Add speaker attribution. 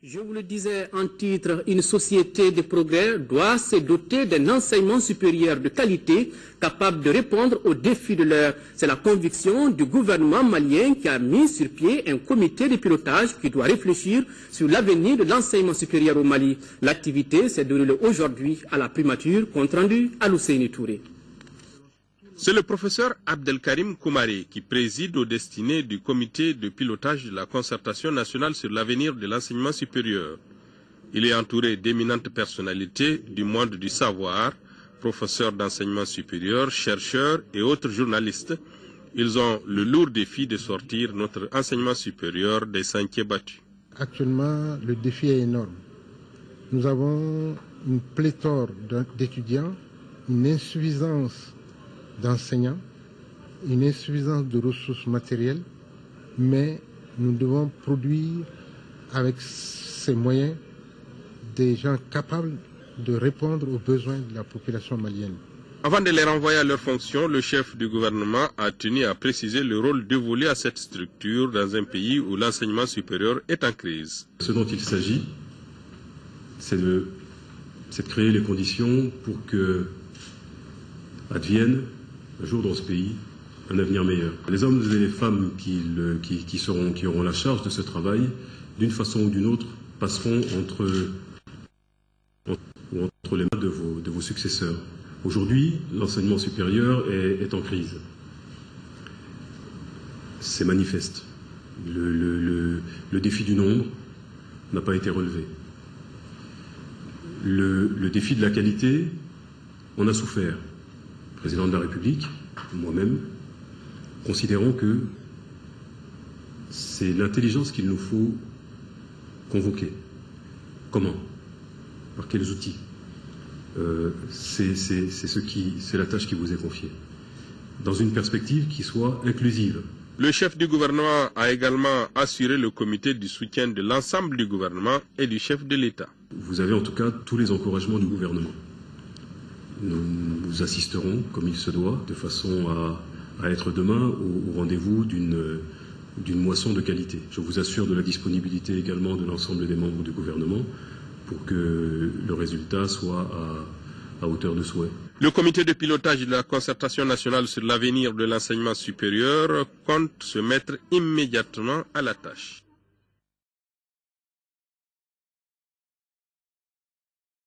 Speaker 1: Je vous le disais en titre, une société de progrès doit se doter d'un enseignement supérieur de qualité capable de répondre aux défis de l'heure. C'est la conviction du gouvernement malien qui a mis sur pied un comité de pilotage qui doit réfléchir sur l'avenir de l'enseignement supérieur au Mali. L'activité s'est déroulée aujourd'hui à la primature, compte rendu à Husseini Touré.
Speaker 2: C'est le professeur Abdelkarim Koumari qui préside aux destinées du comité de pilotage de la concertation nationale sur l'avenir de l'enseignement supérieur. Il est entouré d'éminentes personnalités du monde du savoir, professeurs d'enseignement supérieur, chercheurs et autres journalistes. Ils ont le lourd défi de sortir notre enseignement supérieur des sentiers battus.
Speaker 3: Actuellement, le défi est énorme. Nous avons une pléthore d'étudiants, une insuffisance d'enseignants, une insuffisance de ressources matérielles, mais nous devons produire avec ces moyens des gens capables de répondre aux besoins de la population malienne.
Speaker 2: Avant de les renvoyer à leurs fonctions, le chef du gouvernement a tenu à préciser le rôle dévolu à cette structure dans un pays où l'enseignement supérieur est en crise.
Speaker 4: Ce dont il s'agit, c'est de créer les conditions pour que advienne un jour dans ce pays un avenir meilleur. Les hommes et les femmes qui auront la charge de ce travail, d'une façon ou d'une autre, passeront entre les mains de vos successeurs. Aujourd'hui, l'enseignement supérieur est en crise. C'est manifeste. Le défi du nombre n'a pas été relevé. Le défi de la qualité, on a souffert. Le président de la République, moi-même, considérons que c'est l'intelligence qu'il nous faut convoquer. Comment? Par quels outils? C'est la tâche qui vous est confiée. Dans une perspective qui soit inclusive.
Speaker 2: Le chef du gouvernement a également assuré le comité du soutien de l'ensemble du gouvernement et du chef de l'État.
Speaker 4: Vous avez en tout cas tous les encouragements du gouvernement. Nous assisterons, comme il se doit, de façon à être demain au rendez-vous d'une moisson de qualité. Je vous assure de la disponibilité également de l'ensemble des membres du gouvernement pour que le résultat soit à hauteur de souhait.
Speaker 2: Le comité de pilotage de la concertation nationale sur l'avenir de l'enseignement supérieur compte se mettre immédiatement à la tâche.